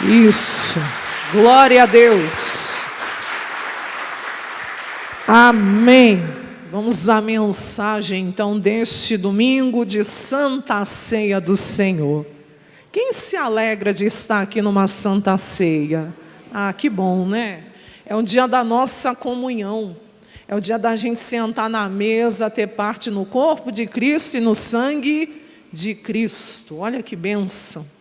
Isso. Glória a Deus. Amém. Vamos à mensagem então deste domingo de Santa Ceia do Senhor. Quem se alegra de estar aqui numa Santa Ceia? Ah, que bom, né? É o dia da nossa comunhão. É o dia da gente sentar na mesa, ter parte no corpo de Cristo e no sangue de Cristo. Olha que bênção.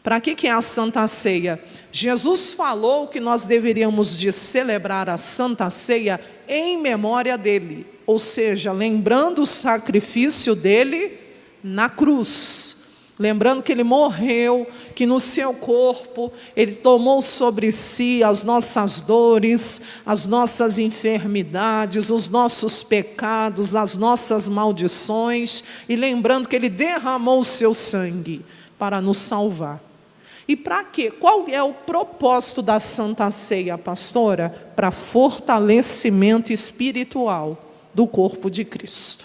Para que é a Santa Ceia? Jesus falou que nós deveríamos de celebrar a Santa Ceia em memória dele. Ou seja, lembrando o sacrifício dele na cruz. Lembrando que ele morreu, que no seu corpo ele tomou sobre si as nossas dores, as nossas enfermidades, os nossos pecados, as nossas maldições. E lembrando que ele derramou o seu sangue para nos salvar. E para quê? Qual é o propósito da Santa Ceia, pastora? Para fortalecimento espiritual do corpo de Cristo.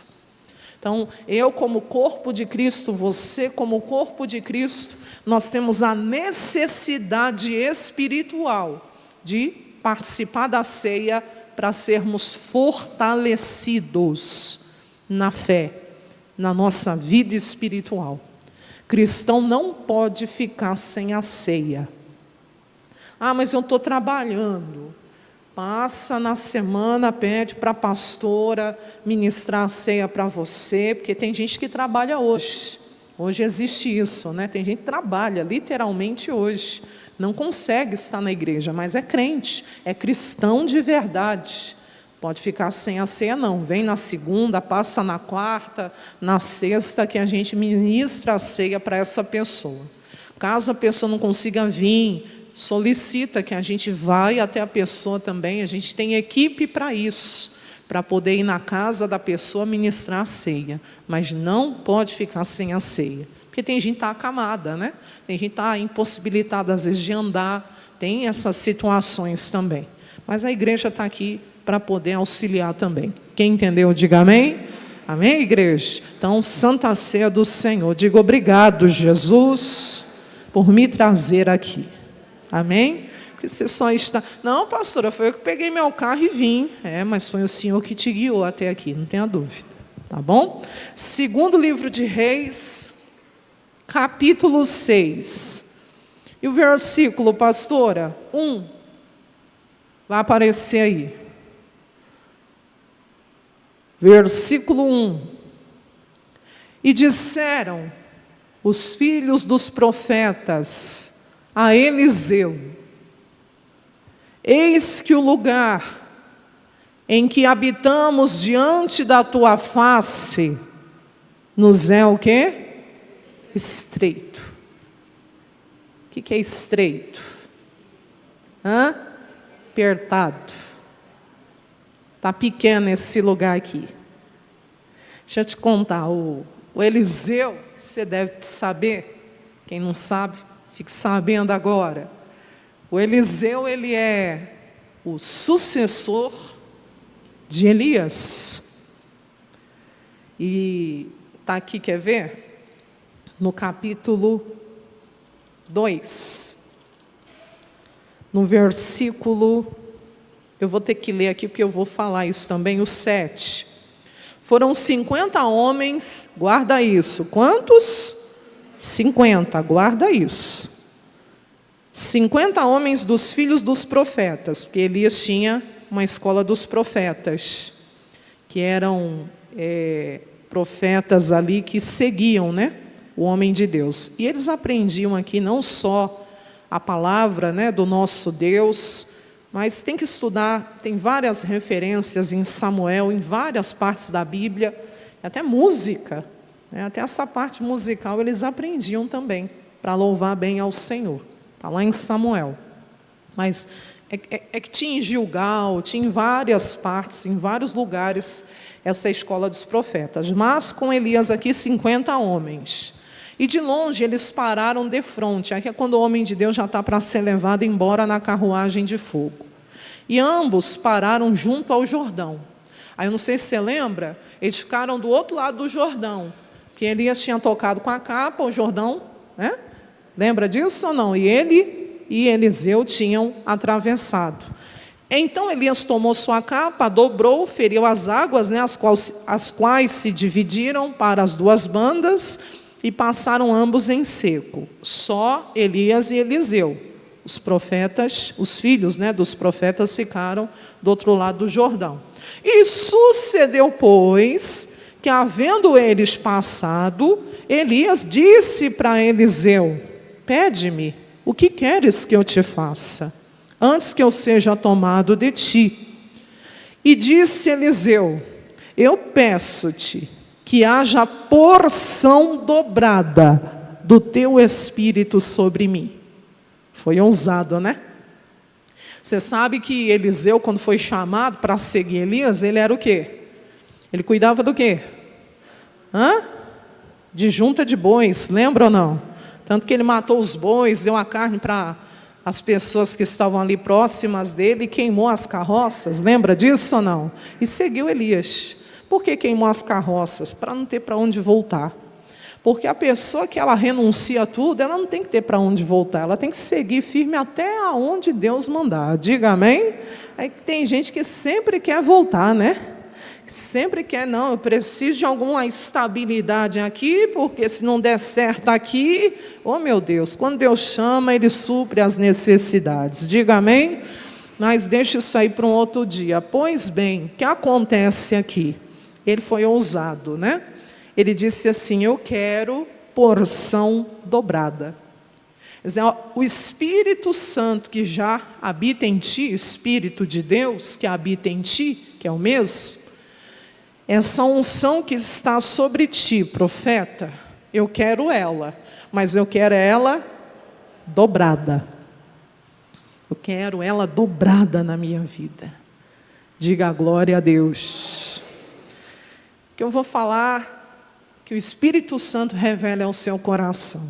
Então, eu como corpo de Cristo, você como corpo de Cristo, nós temos a necessidade espiritual de participar da ceia para sermos fortalecidos na fé, na nossa vida espiritual. Cristão não pode ficar sem a ceia. Ah, mas eu estou trabalhando. Passa na semana, pede para a pastora ministrar a ceia para você, porque tem gente que trabalha hoje. Hoje existe isso, né? Tem gente que trabalha literalmente hoje. Não consegue estar na igreja, mas é crente, é cristão de verdade. Pode ficar sem a ceia não, vem na segunda, passa na quarta, na sexta, que a gente ministra a ceia para essa pessoa. Caso a pessoa não consiga vir, solicita que a gente vai até a pessoa também, a gente tem equipe para isso, para poder ir na casa da pessoa ministrar a ceia, mas não pode ficar sem a ceia, porque tem gente que está acamada, né? Tem gente que está impossibilitada às vezes de andar, tem essas situações também, mas a igreja está aqui para poder auxiliar também. Quem entendeu, diga amém. Amém, igreja? Então, Santa Ceia do Senhor, digo obrigado, Jesus, por me trazer aqui. Amém? Porque você só está... Não, pastora, foi eu que peguei meu carro e vim. Mas foi o Senhor que te guiou até aqui, não tenha dúvida. Tá bom? Segundo livro de Reis, capítulo 6. E o versículo, pastora, 1. Vai aparecer aí. Versículo 1. E disseram os filhos dos profetas a Eliseu: eis que o lugar em que habitamos diante da tua face nos é o quê? Estreito. O que é estreito? Apertado. Está pequeno esse lugar aqui. Deixa eu te contar, o Eliseu, você deve saber, quem não sabe, fique sabendo agora. O Eliseu, ele é o sucessor de Elias. E está aqui, quer ver? No capítulo 2. No versículo, eu vou ter que ler aqui porque eu vou falar isso também, o 7. Foram 50 homens, guarda isso. Quantos? 50, guarda isso. 50 homens dos filhos dos profetas, porque Elias tinha uma escola dos profetas, que eram profetas ali que seguiam, né, o homem de Deus. E eles aprendiam aqui não só a palavra, né, do nosso Deus, mas tem que estudar, tem várias referências em Samuel, em várias partes da Bíblia, até música, né, até essa parte musical eles aprendiam também, para louvar bem ao Senhor. Está lá em Samuel. Mas é que tinha em Gilgal, tinha em várias partes, em vários lugares, essa escola dos profetas. Mas com Elias aqui, 50 homens. E de longe eles pararam de frente. Aqui é quando o homem de Deus já está para ser levado embora na carruagem de fogo. E ambos pararam junto ao Jordão. Aí eu não sei se você lembra, eles ficaram do outro lado do Jordão. Porque Elias tinha tocado com a capa, o Jordão, né? Lembra disso ou não? E ele e Eliseu tinham atravessado. Então Elias tomou sua capa, dobrou, feriu as águas, as quais se dividiram para as duas bandas, e passaram ambos em seco. Só Elias e Eliseu. Os profetas, os filhos dos profetas ficaram do outro lado do Jordão. E sucedeu, pois, que havendo eles passado, Elias disse para Eliseu: pede-me, o que queres que eu te faça, antes que eu seja tomado de ti? E disse Eliseu: eu peço-te que haja porção dobrada do teu espírito sobre mim. Foi ousado, né? Você sabe que Eliseu, quando foi chamado para seguir Elias, ele era o quê? Ele cuidava do quê? De junta de bois, lembra ou não? Tanto que ele matou os bois, deu a carne para as pessoas que estavam ali próximas dele, e queimou as carroças, lembra disso ou não? E seguiu Elias. Por que queimou as carroças? Para não ter para onde voltar. Porque a pessoa que ela renuncia a tudo, ela não tem que ter para onde voltar, ela tem que seguir firme até aonde Deus mandar. Diga amém? Aí tem gente que sempre quer voltar, né? Sempre quer, não, eu preciso de alguma estabilidade aqui, porque se não der certo aqui, oh meu Deus, quando Deus chama, Ele supre as necessidades. Diga amém? Mas deixa isso aí para um outro dia. Pois bem, o que acontece aqui? Ele foi ousado, né? Ele disse assim: eu quero porção dobrada. Quer dizer, o Espírito Santo que já habita em ti, Espírito de Deus que habita em ti, que é o mesmo, essa unção que está sobre ti, profeta, eu quero ela, mas eu quero ela dobrada. Eu quero ela dobrada na minha vida. Diga a glória a Deus. Que eu vou falar, que o Espírito Santo revele ao seu coração.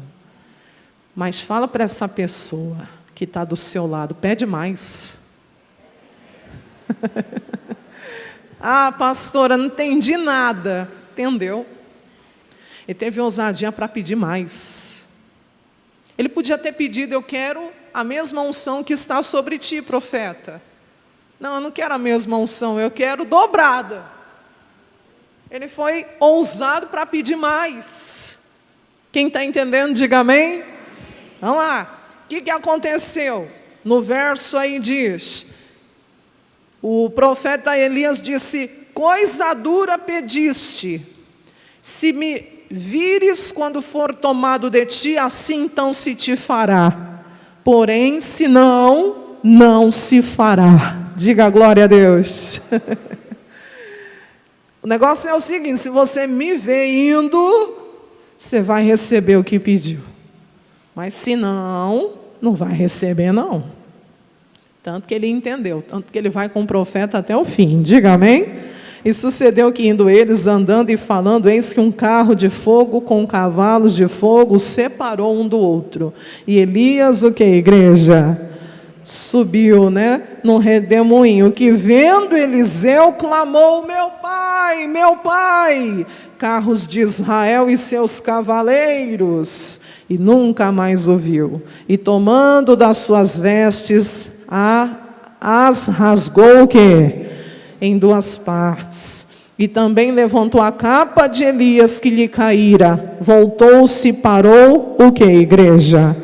Mas fala para essa pessoa que está do seu lado, pede mais. Ah, pastora, não entendi nada. Entendeu? Ele teve ousadia para pedir mais. Ele podia ter pedido: eu quero a mesma unção que está sobre ti, profeta. Não, eu não quero a mesma unção, eu quero dobrada. Ele foi ousado para pedir mais. Quem está entendendo, diga amém. Vamos lá. O que aconteceu? No verso aí diz: o profeta Elias disse: coisa dura pediste, se me vires quando for tomado de ti, assim então se te fará. Porém, se não, não se fará. Diga glória a Deus. O negócio é o seguinte: se você me vê indo, você vai receber o que pediu. Mas se não, não vai receber não. Tanto que ele entendeu, tanto que ele vai com o profeta até o fim. Diga amém? E sucedeu que, indo eles andando e falando, eis que um carro de fogo com cavalos de fogo separou um do outro. E Elias, o que, igreja? Subiu, num redemoinho, que vendo Eliseu, clamou: meu pai, carros de Israel e seus cavaleiros. E nunca mais o viu. E tomando das suas vestes, as rasgou o quê? Em duas partes. E também levantou a capa de Elias que lhe caíra. Voltou-se e parou o quê, igreja?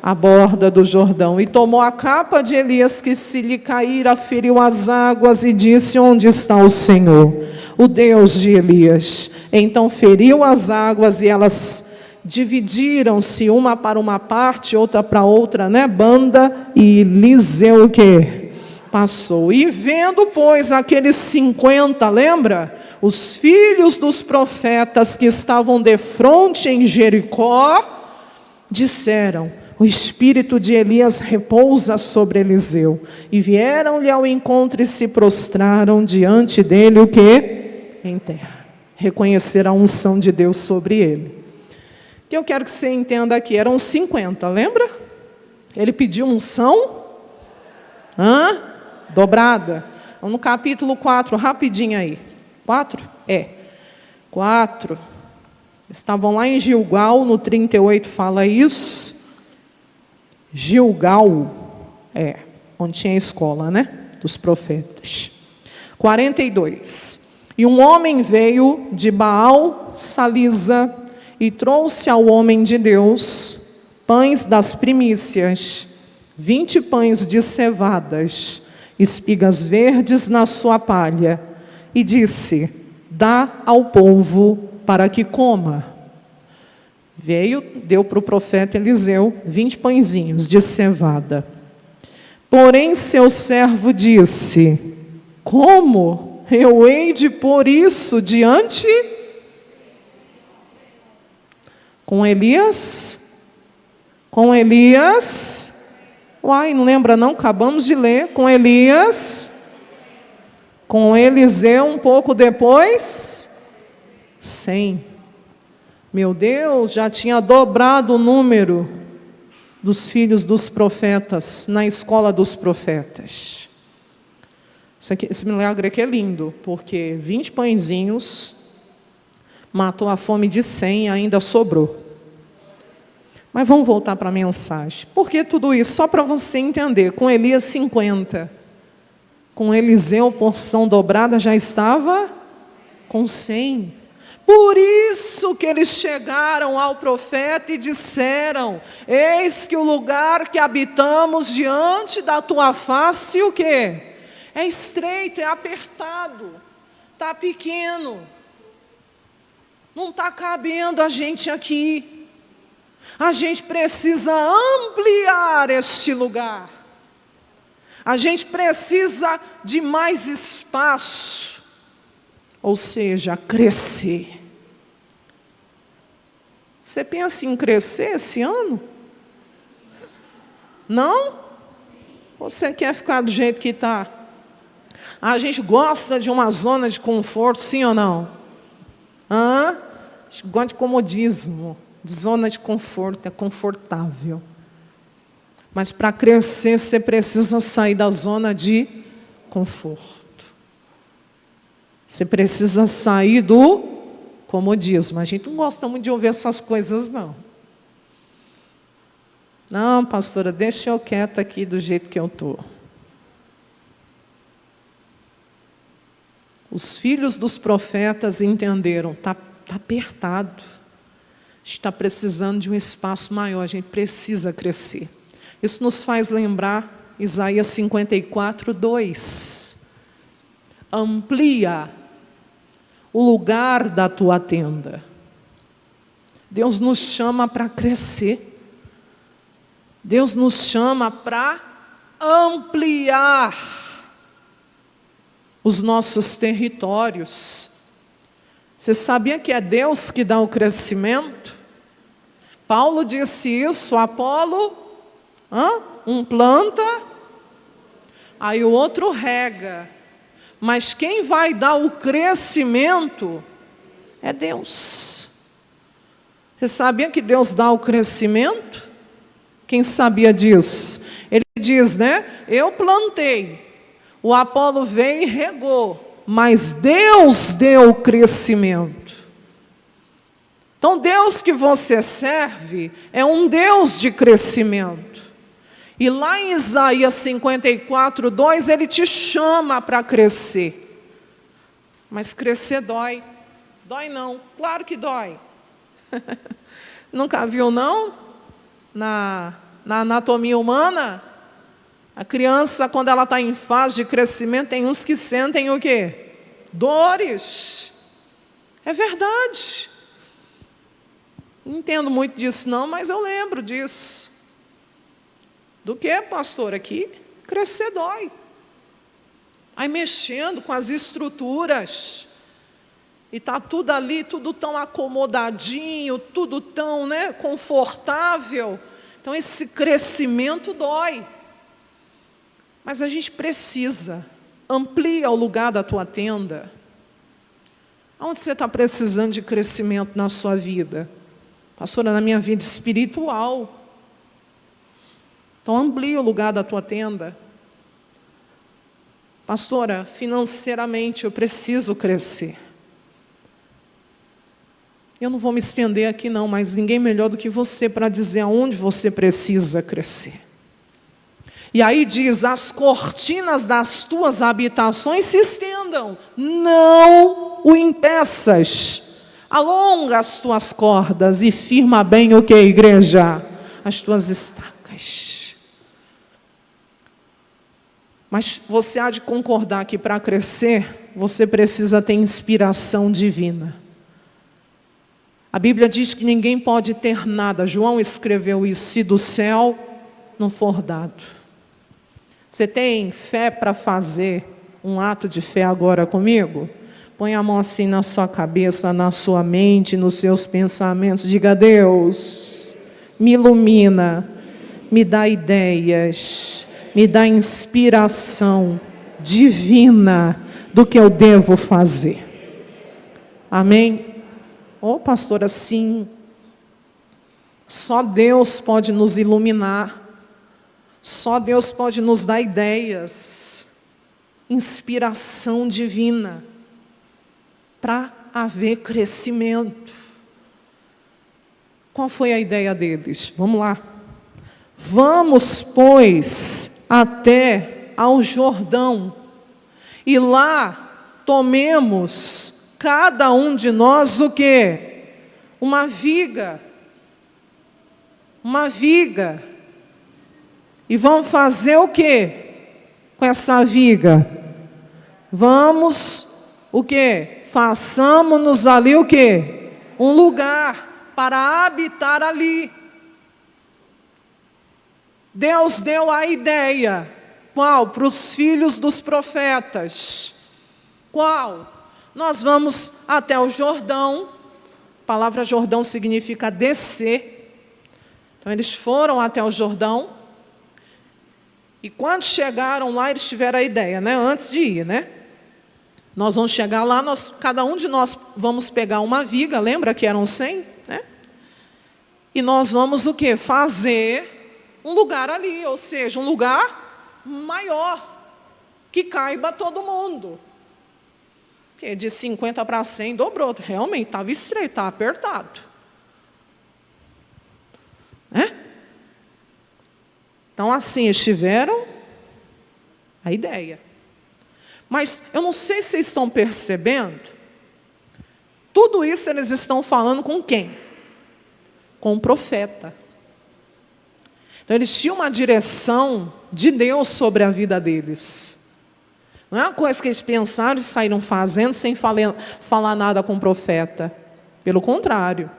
À borda do Jordão. E tomou a capa de Elias que se lhe caíra, feriu as águas e disse: onde está o Senhor, o Deus de Elias? Então feriu as águas e elas dividiram-se, uma para uma parte, outra para outra, banda, e Eliseu o quê? Passou. E vendo, pois, aqueles 50, lembra? Os filhos dos profetas que estavam defronte em Jericó, disseram: o espírito de Elias repousa sobre Eliseu. E vieram-lhe ao encontro e se prostraram diante dele, o quê? Em terra. Reconhecer a unção de Deus sobre ele. O que eu quero que você entenda aqui, eram 50, lembra? Ele pediu unção dobrada. Vamos no capítulo 4, rapidinho aí. 4? 4. Estavam lá em Gilgal, no 38 fala isso. Gilgal, onde tinha a escola, dos profetas. 42. E um homem veio de Baal Salisa e trouxe ao homem de Deus pães das primícias, 20 pães de cevadas, espigas verdes na sua palha, e disse: dá ao povo para que coma. Veio, deu para o profeta Eliseu 20 pãezinhos de cevada. Porém seu servo disse: como eu hei de pôr isso diante? Com Elias? Com Elias? Uai, não lembra não? Acabamos de ler. Com Elias? Com Eliseu um pouco depois? 100. Meu Deus, já tinha dobrado o número dos filhos dos profetas na escola dos profetas. Esse milagre aqui é lindo, porque 20 pãezinhos matou a fome de 100 e ainda sobrou. Mas vamos voltar para a mensagem. Por que tudo isso? Só para você entender. Com Elias 50. Com Eliseu, porção dobrada, já estava com 100. Por isso que eles chegaram ao profeta e disseram: eis que o lugar que habitamos diante da tua face, o quê? É estreito, é apertado, está pequeno, não está cabendo a gente aqui. A gente precisa ampliar este lugar. A gente precisa de mais espaço, ou seja, crescer. Você pensa em crescer esse ano? Não? Ou você quer ficar do jeito que está? A gente gosta de uma zona de conforto, sim ou não? A gente gosta de comodismo, de zona de conforto, é confortável. Mas para crescer, você precisa sair da zona de conforto. Você precisa sair do comodismo. A gente não gosta muito de ouvir essas coisas, não. Não, pastora, deixa eu quieta aqui do jeito que eu estou. Os filhos dos profetas entenderam, está apertado. A gente está precisando de um espaço maior, a gente precisa crescer. Isso nos faz lembrar Isaías 54, 2. Amplia o lugar da tua tenda. Deus nos chama para crescer. Deus nos chama para ampliar os nossos territórios. Você sabia que é Deus que dá o crescimento? Paulo disse isso, Apolo, um planta, aí o outro rega. Mas quem vai dar o crescimento é Deus. Você sabia que Deus dá o crescimento? Quem sabia disso? Ele diz, eu plantei, o Apolo veio e regou, mas Deus deu o crescimento. Então Deus que você serve é um Deus de crescimento. E lá em Isaías 54, 2, ele te chama para crescer. Mas crescer dói. Dói não, claro que dói. Nunca viu não? Na anatomia humana, a criança, quando ela está em fase de crescimento, tem uns que sentem o quê? Dores. É verdade. Não entendo muito disso não, mas eu lembro disso. Do que, pastor? Aqui, crescer dói. Aí mexendo com as estruturas. E está tudo ali, tudo tão acomodadinho, tudo tão confortável. Então esse crescimento dói. Mas a gente precisa. Amplia o lugar da tua tenda. Onde você está precisando de crescimento na sua vida? Pastora, na minha vida espiritual. Então amplia o lugar da tua tenda. Pastora, financeiramente eu preciso crescer. Eu não vou me estender aqui não, mas ninguém melhor do que você para dizer aonde você precisa crescer. E aí diz, as cortinas das tuas habitações se estendam, não o impeças. Alonga as tuas cordas e firma bem o que, igreja? As tuas estacas. Mas você há de concordar que para crescer, você precisa ter inspiração divina. A Bíblia diz que ninguém pode ter nada. João escreveu isso, se do céu não for dado. Você tem fé para fazer um ato de fé agora comigo? Põe a mão assim na sua cabeça, na sua mente, nos seus pensamentos. Diga, Deus, me ilumina, me dá ideias, me dá inspiração divina do que eu devo fazer. Amém? Ô, pastora, sim. Só Deus pode nos iluminar. Só Deus pode nos dar ideias, inspiração divina, para haver crescimento. Qual foi a ideia deles? Vamos lá. Vamos, pois, até ao Jordão, e lá tomemos cada um de nós o quê? Uma viga. Uma viga. E vamos fazer o quê com essa viga? Vamos, o quê? Façamos-nos ali o quê? Um lugar para habitar ali. Deus deu a ideia. Qual? Para os filhos dos profetas. Qual? Nós vamos até o Jordão. A palavra Jordão significa descer. Então eles foram até o Jordão. E quando chegaram lá, eles tiveram a ideia, né? Antes de ir, né? Nós vamos chegar lá, cada um de nós vamos pegar uma viga, lembra que eram 100? Né? E nós vamos o quê? Fazer um lugar ali, ou seja, um lugar maior, que caiba todo mundo. Porque de 50 para 100 dobrou, realmente estava estreito, estava apertado. Né? Então assim, eles tiveram a ideia. Mas eu não sei se vocês estão percebendo, tudo isso eles estão falando com quem? Com o profeta. Então eles tinham uma direção de Deus sobre a vida deles. Não é uma coisa que eles pensaram e saíram fazendo sem falar nada com o profeta. Pelo contrário,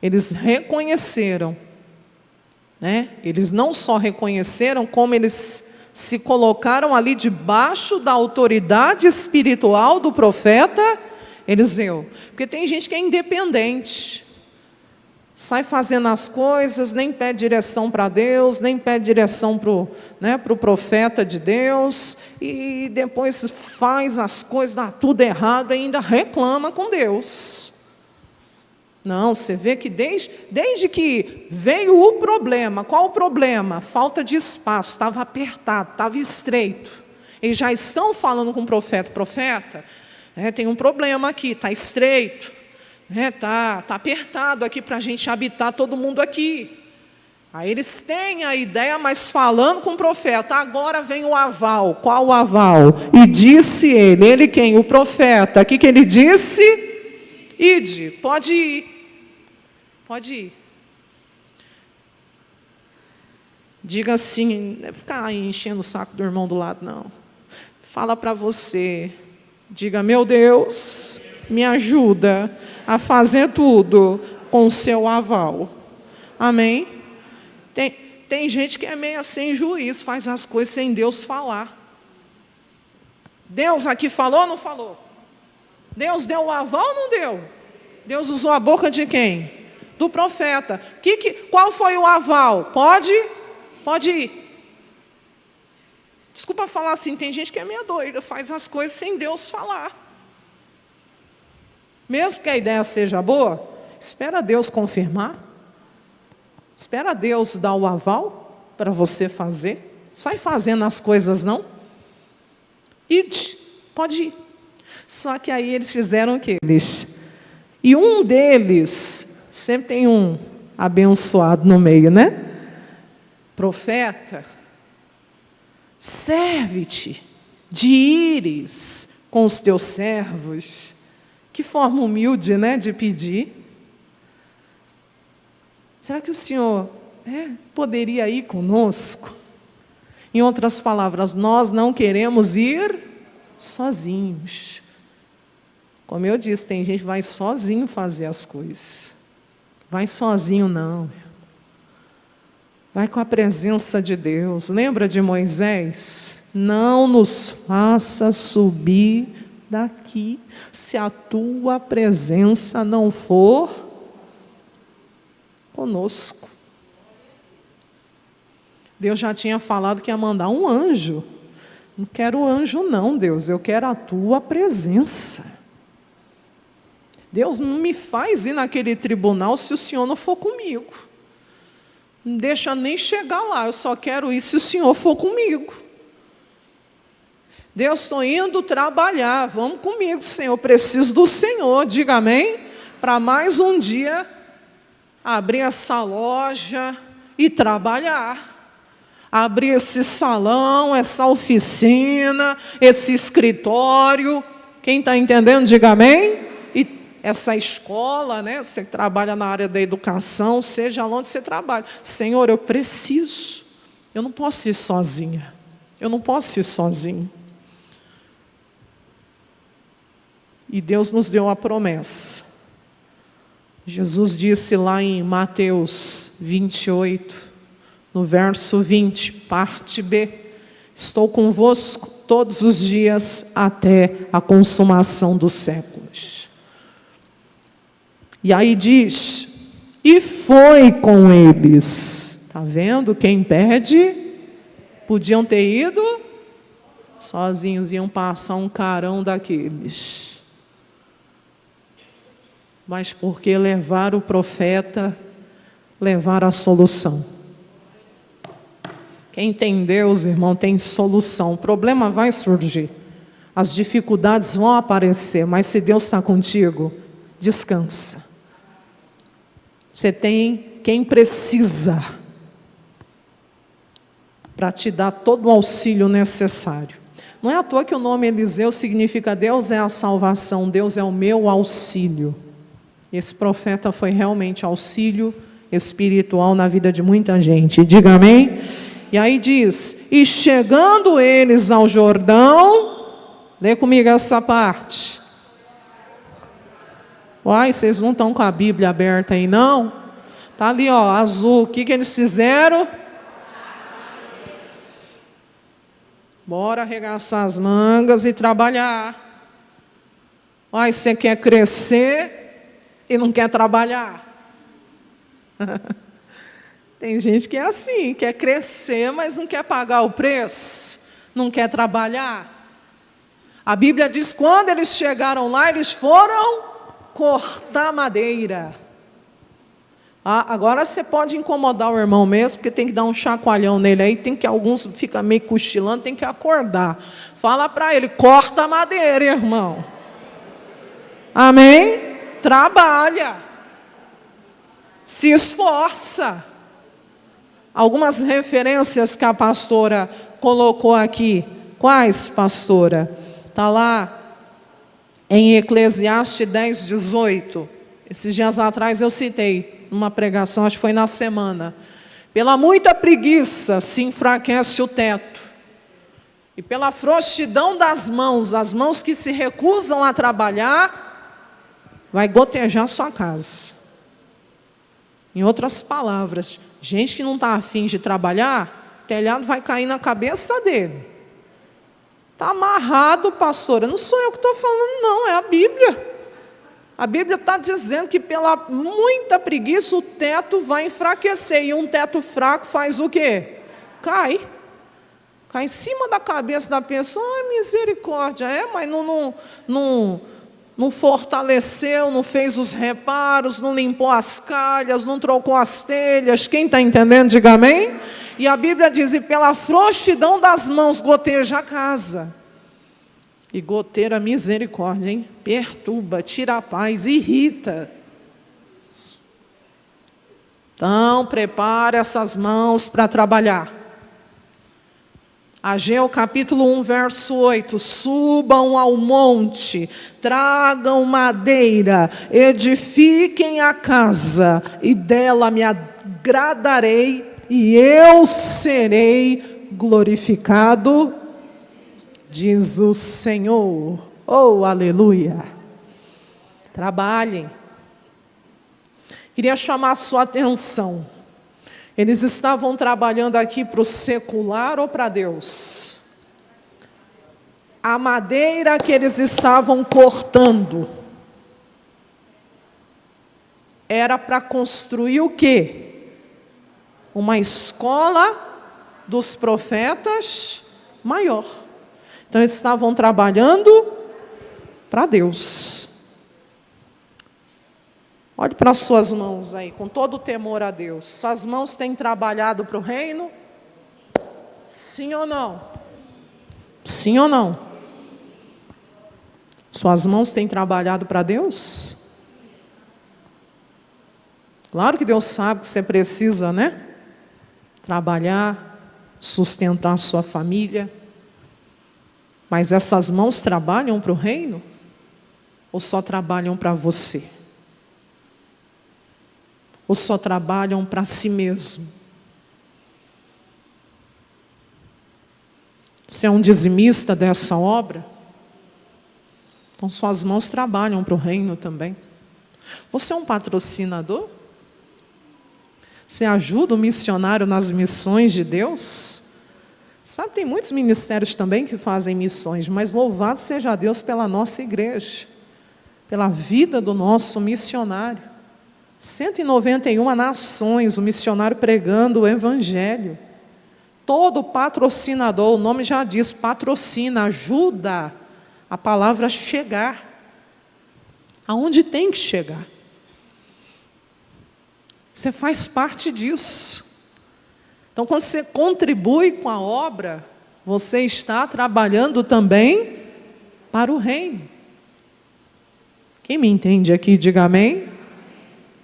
eles reconheceram, né? Eles não só reconheceram, como eles se colocaram ali debaixo da autoridade espiritual do profeta Eliseu. Porque tem gente que é independente, sai fazendo as coisas, nem pede direção para Deus, nem pede direção para o profeta de Deus, e depois faz as coisas, dá tudo errado e ainda reclama com Deus. Não, você vê que desde que veio o problema, qual o problema? Falta de espaço, estava apertado, estava estreito. Eles já estão falando com o profeta, tem um problema aqui, está estreito, está apertado aqui para a gente habitar todo mundo aqui. Aí eles têm a ideia, mas falando com o profeta, agora vem o aval. Qual o aval? E disse ele quem? O profeta. O que ele disse? Ide, pode ir. Pode ir. Diga assim, não é ficar enchendo o saco do irmão do lado, não. Fala para você. Diga, meu Deus, me ajuda a fazer tudo com o seu aval. Amém? Tem gente que é meio sem juízo, faz as coisas sem Deus falar. Deus aqui falou ou não falou? Deus deu o aval ou não deu? Deus usou a boca de quem? Do profeta. Qual foi o aval? Pode ir. Desculpa falar assim, tem gente que é meio doida, faz as coisas sem Deus falar. Mesmo que a ideia seja boa, espera Deus confirmar. Espera Deus dar o aval para você fazer. Sai fazendo as coisas não. Ide, pode ir. Só que aí eles fizeram o quê? Eles E um deles, sempre tem um abençoado no meio, né? Profeta, serve-te de ires com os teus servos. Que forma humilde, né, de pedir. Será que o Senhor poderia ir conosco? Em outras palavras, nós não queremos ir sozinhos. Como eu disse, tem gente que vai sozinho fazer as coisas. Vai sozinho não. Vai com a presença de Deus. Lembra de Moisés? Não nos faça subir daqui, se a tua presença não for conosco. Deus já tinha falado que ia mandar um anjo. Não quero anjo não, Deus, eu quero a tua presença. Deus não me faz ir naquele tribunal se o Senhor não for comigo. Não deixa nem chegar lá, eu só quero ir se o Senhor for comigo. Deus, estou indo trabalhar, vamos comigo, Senhor, eu preciso do Senhor, diga amém, para mais um dia abrir essa loja e trabalhar. Abrir esse salão, essa oficina, esse escritório. Quem está entendendo, diga amém. E essa escola, né? Você que trabalha na área da educação, seja onde você trabalha. Senhor, eu preciso. Eu não posso ir sozinha. Eu não posso ir sozinho. E Deus nos deu a promessa. Jesus disse lá em Mateus 28, no verso 20, parte B: estou convosco todos os dias até a consumação dos séculos. E aí diz, e foi com eles. Está vendo? Quem pede, podiam ter ido sozinhos, iam passar um carão daqueles. Mas porque levar o profeta, levar a solução. Quem tem Deus, irmão, tem solução. O problema vai surgir. As dificuldades vão aparecer, mas se Deus está contigo, descansa. Você tem quem precisa para te dar todo o auxílio necessário. Não é à toa que o nome Eliseu significa Deus é a salvação, Deus é o meu auxílio. Esse profeta foi realmente auxílio espiritual na vida de muita gente. Diga amém. E aí diz, e chegando eles ao Jordão, lê comigo essa parte. Uai, vocês não estão com a Bíblia aberta aí não? Está ali, ó, azul. O que eles fizeram? Bora arregaçar as mangas e trabalhar. Uai, você quer crescer e não quer trabalhar? Tem gente que é assim, quer crescer, mas não quer pagar o preço, não quer trabalhar. A Bíblia diz, quando eles chegaram lá, eles foram cortar madeira. Agora você pode incomodar o irmão mesmo, porque tem que dar um chacoalhão nele aí, tem que alguns ficam meio cochilando, tem que acordar. Fala para ele, corta a madeira, irmão. Amém? Trabalha. Se esforça. Algumas referências que a pastora colocou aqui. Quais, pastora? Está lá em Eclesiastes 10, 18. Esses dias atrás eu citei numa pregação, acho que foi na semana. Pela muita preguiça se enfraquece o teto. E pela frouxidão das mãos, as mãos que se recusam a trabalhar, vai gotejar sua casa. Em outras palavras, gente que não está afim de trabalhar, o telhado vai cair na cabeça dele. Está amarrado, pastora. Não sou eu que estou falando, não, é a Bíblia. A Bíblia está dizendo que pela muita preguiça o teto vai enfraquecer. E um teto fraco faz o quê? Cai. Cai em cima da cabeça da pessoa. Ai, misericórdia. Mas não fortaleceu, não fez os reparos, não limpou as calhas, não trocou as telhas. Quem está entendendo, diga amém. E a Bíblia diz, e pela frouxidão das mãos goteja a casa. E goteira, misericórdia, hein? Perturba, tira a paz, irrita. Então, prepare essas mãos para trabalhar. Ageu capítulo 1, verso 8. Subam ao monte, tragam madeira, edifiquem a casa, e dela me agradarei, e eu serei glorificado, diz o Senhor. Oh, aleluia! Trabalhem. Queria chamar a sua atenção. Eles estavam trabalhando aqui para o secular ou para Deus? A madeira que eles estavam cortando era para construir o quê? Uma escola dos profetas maior. Então eles estavam trabalhando para Deus. Olhe para as suas mãos aí, com todo o temor a Deus. Suas mãos têm trabalhado para o reino? Sim ou não? Sim ou não? Suas mãos têm trabalhado para Deus? Claro que Deus sabe que você precisa, né? Trabalhar, sustentar a sua família. Mas essas mãos trabalham para o reino? Ou só trabalham para você? Ou só trabalham para si mesmo? Você é um dizimista dessa obra? Então suas mãos trabalham para o reino também. Você é um patrocinador? Você ajuda o missionário nas missões de Deus? Sabe, tem muitos ministérios também que fazem missões, mas louvado seja Deus pela nossa igreja, pela vida do nosso missionário. 191 nações, o missionário pregando o evangelho. Todo patrocinador, o nome já diz, patrocina, ajuda a palavra a chegar aonde tem que chegar. Você faz parte disso. Então, quando você contribui com a obra, você está trabalhando também para o reino. Quem me entende aqui, diga amém.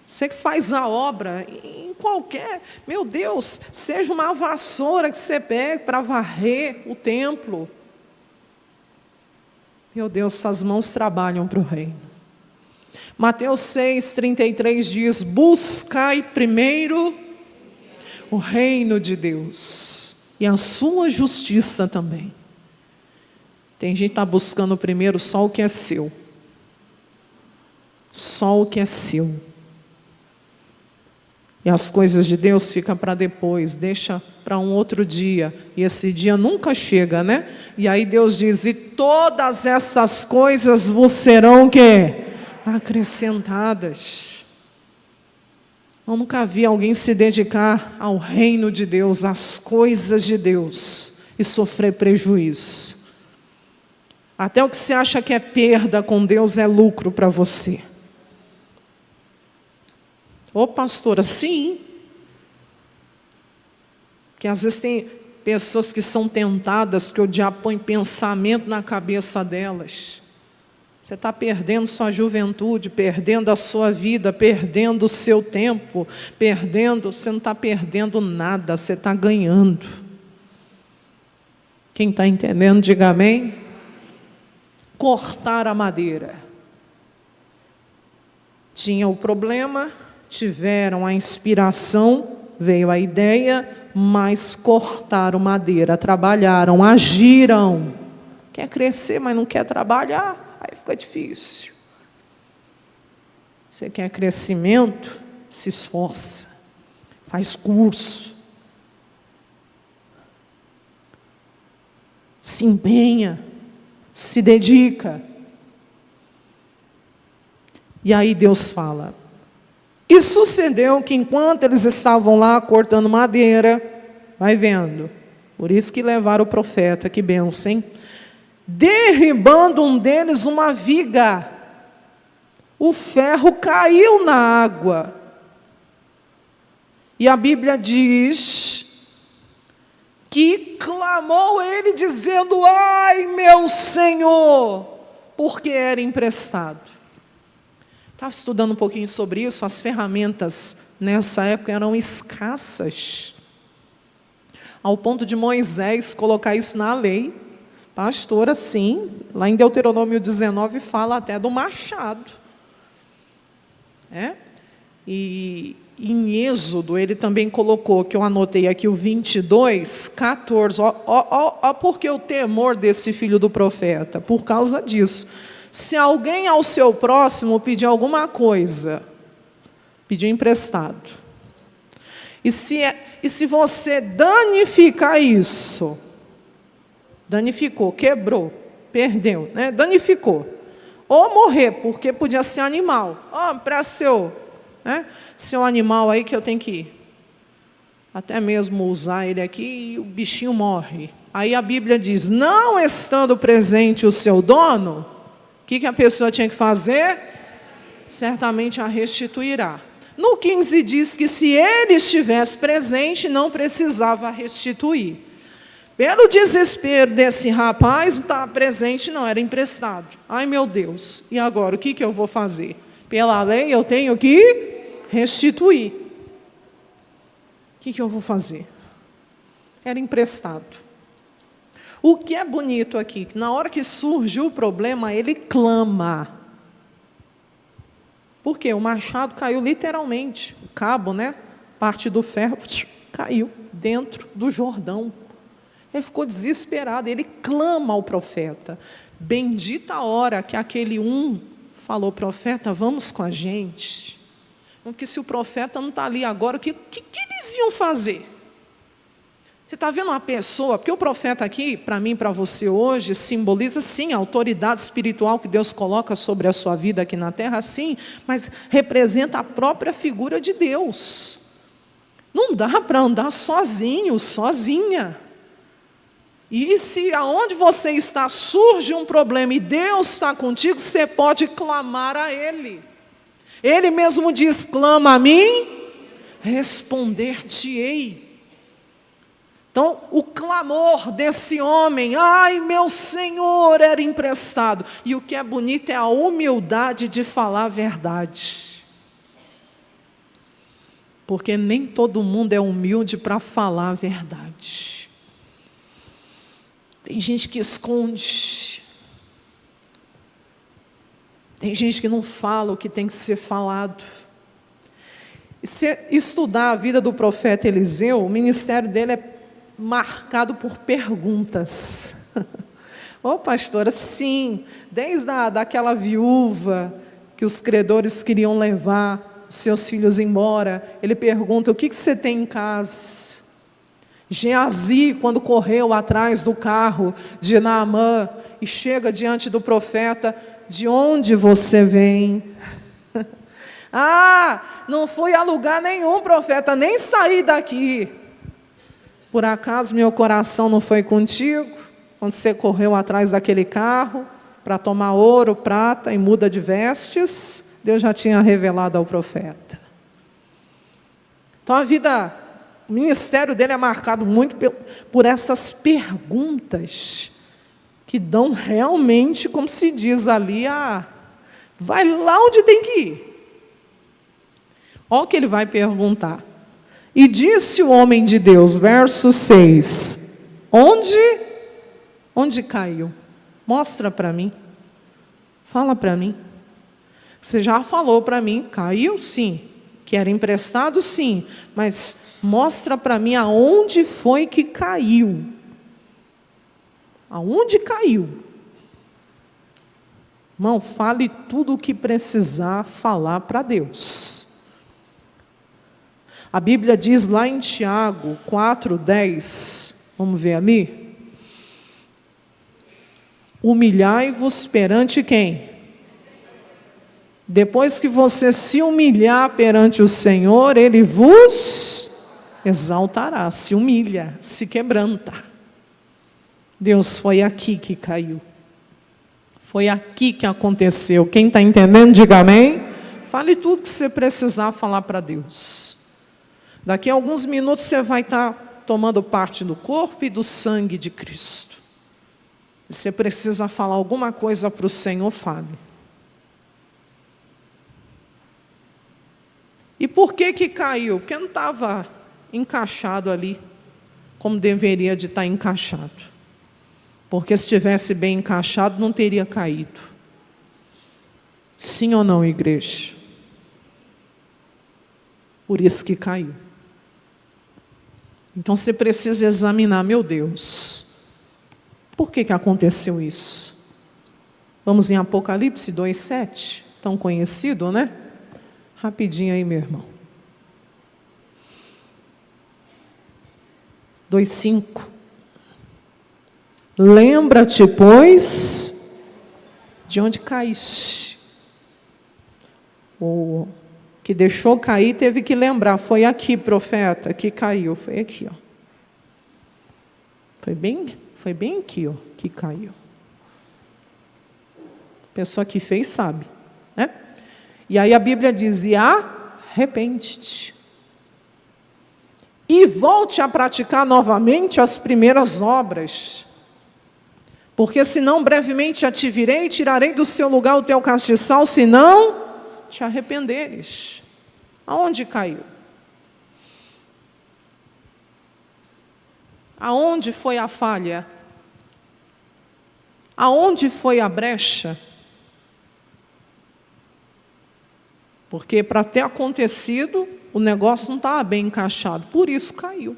Você que faz a obra em qualquer, meu Deus, seja uma vassoura que você pegue para varrer o templo. Meu Deus, essas mãos trabalham para o reino. Mateus 6,33 diz: buscai primeiro o reino de Deus e a sua justiça também. Tem gente que está buscando primeiro só o que é seu. Só o que é seu. E as coisas de Deus ficam para depois, deixa para um outro dia. E esse dia nunca chega, né? E aí Deus diz: e todas essas coisas vos serão o quê? Acrescentadas. Eu nunca vi alguém se dedicar ao reino de Deus, às coisas de Deus, e sofrer prejuízo. Até o que você acha que é perda com Deus é lucro para você. Ô pastora, sim. Porque às vezes tem pessoas que são tentadas, que o diabo põe pensamento na cabeça delas. Você está perdendo sua juventude, perdendo a sua vida, perdendo o seu tempo, você não está perdendo nada, você está ganhando. Quem está entendendo, diga amém. Cortar a madeira. Tinha o problema, tiveram a inspiração, veio a ideia, mas cortaram madeira, trabalharam, agiram. Quer crescer, mas não quer trabalhar? Aí fica difícil. Você quer crescimento? Se esforça. Faz curso. Se empenha. Se dedica. E aí Deus fala. E sucedeu que enquanto eles estavam lá cortando madeira, vai vendo. Por isso que levaram o profeta, que benção, hein? Derribando um deles uma viga, o ferro caiu na água. E a Bíblia diz que clamou ele dizendo: ai, meu Senhor, porque era emprestado. Estava estudando um pouquinho sobre isso. As ferramentas nessa época eram escassas, ao ponto de Moisés colocar isso na lei. Pastor, assim, lá em Deuteronômio 19 fala até do machado. E em Êxodo ele também colocou, que eu anotei aqui, o 22, 14. Ó, porque o temor desse filho do profeta, por causa disso. Se alguém ao seu próximo pedir alguma coisa, pedir emprestado, e se você danificar isso, danificou, quebrou, perdeu, né? Danificou, ou morrer, porque podia ser animal, empresta seu animal aí que eu tenho que até mesmo usar ele aqui, e o bichinho morre. Aí a Bíblia diz: não estando presente o seu dono, o que a pessoa tinha que fazer? Certamente a restituirá. No 15 diz que se ele estivesse presente, não precisava restituir. Pelo desespero desse rapaz, não estava presente não, era emprestado. Ai, meu Deus, e agora o que eu vou fazer? Pela lei eu tenho que restituir. O que eu vou fazer? Era emprestado. O que é bonito aqui, que na hora que surge o problema, ele clama. Por quê? O machado caiu literalmente, o cabo, parte do ferro, caiu dentro do Jordão. Ele ficou desesperado, ele clama ao profeta. Bendita a hora que aquele falou: profeta, vamos com a gente. Porque se o profeta não está ali agora, o que eles iam fazer? Você está vendo uma pessoa, porque o profeta aqui, para mim, para você hoje, simboliza sim a autoridade espiritual que Deus coloca sobre a sua vida aqui na terra, sim, mas representa a própria figura de Deus. Não dá para andar sozinho, sozinha. E se aonde você está surge um problema e Deus está contigo, você pode clamar a Ele. Ele mesmo diz: clama a mim, responder-te-ei. Então, o clamor desse homem: ai, meu Senhor, era emprestado. E o que é bonito é a humildade de falar a verdade. Porque nem todo mundo é humilde para falar a verdade. Tem gente que esconde. Tem gente que não fala o que tem que ser falado. E se estudar a vida do profeta Eliseu, o ministério dele é marcado por perguntas. Pastora, sim, desde daquela viúva que os credores queriam levar os seus filhos embora, ele pergunta: o que você tem em casa? Geazi, quando correu atrás do carro de Naamã e chega diante do profeta: de onde você vem? Não fui a lugar nenhum, profeta, nem saí daqui. Por acaso meu coração não foi contigo, quando você correu atrás daquele carro, para tomar ouro, prata e muda de vestes? Deus já tinha revelado ao profeta. Então o ministério dele é marcado muito por essas perguntas, que dão realmente, como se diz ali, vai lá onde tem que ir. Olha o que ele vai perguntar. E disse o homem de Deus, verso 6, onde caiu? Mostra para mim. Fala para mim. Você já falou para mim, caiu sim. Que era emprestado sim. Mas mostra para mim aonde foi que caiu. Aonde caiu? Irmão, fale tudo o que precisar falar para Deus. A Bíblia diz lá em Tiago 4:10, vamos ver ali? Humilhai-vos perante quem? Depois que você se humilhar perante o Senhor, Ele vos exaltará, se humilha, se quebranta. Deus, foi aqui que caiu. Foi aqui que aconteceu. Quem está entendendo, diga amém. Fale tudo que você precisar falar para Deus. Daqui a alguns minutos você vai estar tomando parte do corpo e do sangue de Cristo. Você precisa falar alguma coisa para o Senhor, fale. E por que caiu? Porque não estava encaixado ali, como deveria de estar encaixado. Porque se estivesse bem encaixado, não teria caído. Sim ou não, igreja? Por isso que caiu. Então você precisa examinar, meu Deus, por que aconteceu isso? Vamos em Apocalipse 2:7, tão conhecido, né? Rapidinho aí, meu irmão. 2:5. Lembra-te, pois, de onde caíste. O que deixou cair teve que lembrar. Foi aqui, profeta, que caiu. Foi aqui, ó. Foi bem aqui, ó, que caiu. A pessoa que fez sabe, né? E aí a Bíblia diz: e arrepende-te. E volte a praticar novamente as primeiras obras. Porque senão brevemente a te virei e tirarei do seu lugar o teu castiçal, se não te arrependeres. Aonde caiu? Aonde foi a falha? Aonde foi a brecha? Porque para ter acontecido, o negócio não estava bem encaixado, por isso caiu.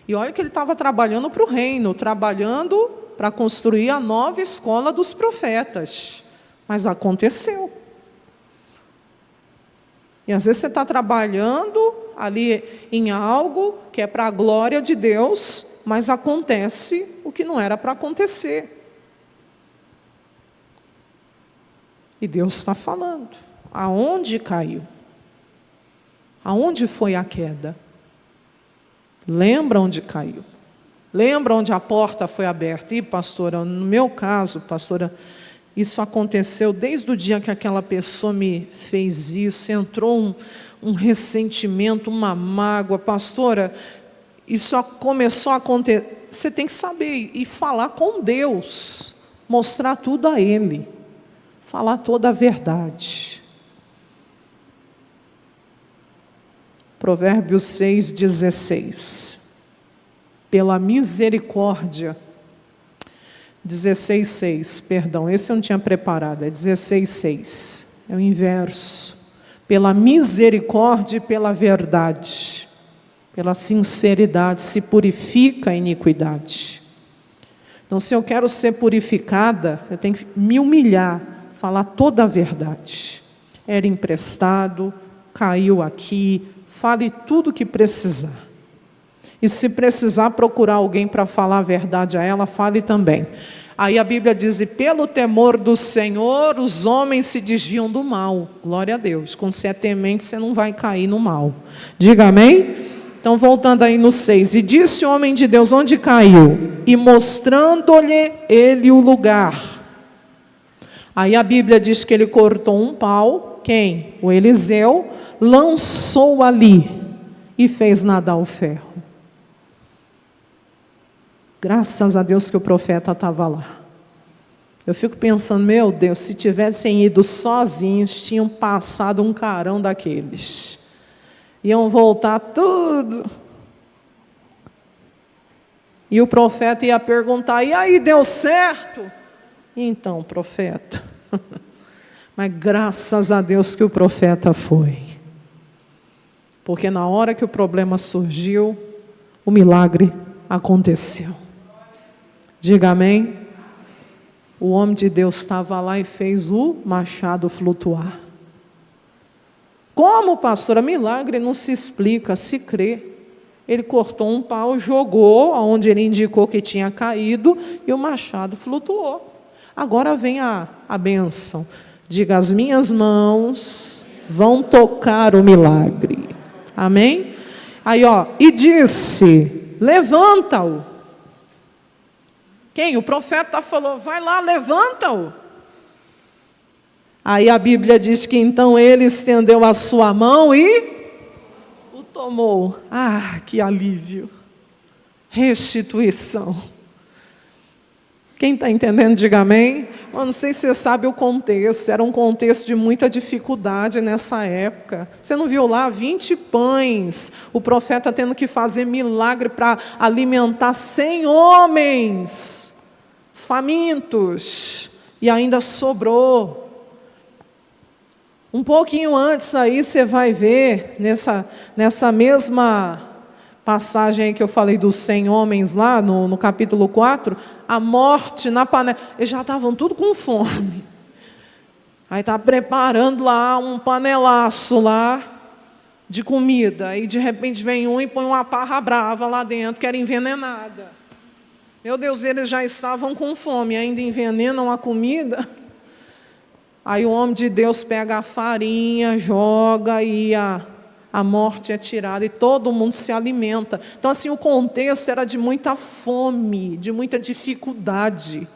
E olha que ele estava trabalhando para o reino, trabalhando para construir a nova escola dos profetas. Mas aconteceu. E às vezes você está trabalhando ali em algo que é para a glória de Deus, mas acontece o que não era para acontecer. E Deus está falando. Aonde caiu? Aonde foi a queda? Lembra onde caiu? Lembra onde a porta foi aberta? E pastora, no meu caso, pastora, isso aconteceu desde o dia que aquela pessoa me fez isso, entrou um ressentimento, uma mágoa. Pastora, isso começou a acontecer. Você tem que saber e falar com Deus, mostrar tudo a Ele, falar toda a verdade. Provérbios 6:16. Pela misericórdia, 16:6, perdão, esse eu não tinha preparado, é 16:6, é o inverso. Pela misericórdia e pela verdade, pela sinceridade, se purifica a iniquidade. Então, se eu quero ser purificada, eu tenho que me humilhar, falar toda a verdade. Era emprestado, caiu aqui, fale tudo o que precisar. E se precisar procurar alguém para falar a verdade a ela, fale também. Aí a Bíblia diz: e pelo temor do Senhor, os homens se desviam do mal. Glória a Deus. Quando você é temente, você não vai cair no mal. Diga amém? Então, voltando aí no 6. E disse o homem de Deus: onde caiu? E mostrando-lhe ele o lugar. Aí a Bíblia diz que ele cortou um pau. Quem? O Eliseu. Lançou ali e fez nadar o ferro. Graças a Deus que o profeta estava lá. Eu fico pensando, meu Deus, se tivessem ido sozinhos, tinham passado um carão daqueles. Iam voltar tudo. E o profeta ia perguntar: e aí, deu certo? Então, profeta. Mas graças a Deus que o profeta foi. Porque na hora que o problema surgiu, o milagre aconteceu. Diga amém. O homem de Deus estava lá e fez o machado flutuar. Como, pastora? Milagre não se explica, se crê. Ele cortou um pau, jogou onde ele indicou que tinha caído e o machado flutuou. Agora vem a bênção. Diga: as minhas mãos vão tocar o milagre. Amém? Aí, ó, e disse: levanta-o. Quem? O profeta falou: vai lá, levanta-o. Aí a Bíblia diz que então ele estendeu a sua mão e o tomou. Ah, que alívio. restituição. Quem está entendendo, diga amém. Eu não sei se você sabe o contexto, era um contexto de muita dificuldade nessa época. Você não viu lá 20 pães, o profeta tendo que fazer milagre para alimentar 100 homens famintos, e ainda sobrou. Um pouquinho antes aí você vai ver, nessa mesma passagem aí que eu falei dos 100 homens lá, no capítulo 4, a morte na panela. Eles já estavam tudo com fome. Aí está preparando lá um panelaço lá de comida. Aí de repente vem um e põe uma parra brava lá dentro, que era envenenada. Meu Deus, eles já estavam com fome, ainda envenenam a comida. Aí o homem de Deus pega a farinha, joga e a morte é tirada e todo mundo se alimenta. Então, assim, o contexto era de muita fome, de muita dificuldade.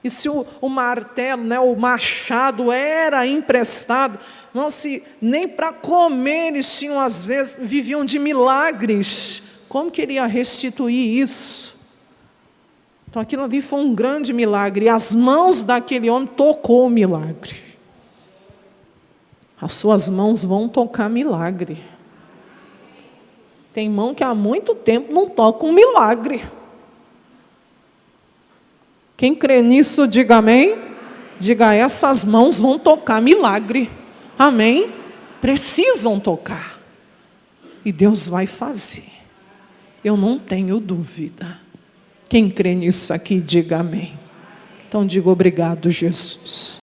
E se o martelo, né, o machado era emprestado, não, se nem para comer eles tinham, às vezes, viviam de milagres. Como queria restituir isso? Então, aquilo ali foi um grande milagre. E as mãos daquele homem tocou o milagre. As suas mãos vão tocar milagre. Tem mão que há muito tempo não toca um milagre. Quem crê nisso, diga amém. Diga, essas mãos vão tocar milagre. Amém? Precisam tocar. E Deus vai fazer. Eu não tenho dúvida. Quem crê nisso aqui, diga amém. Então diga obrigado, Jesus.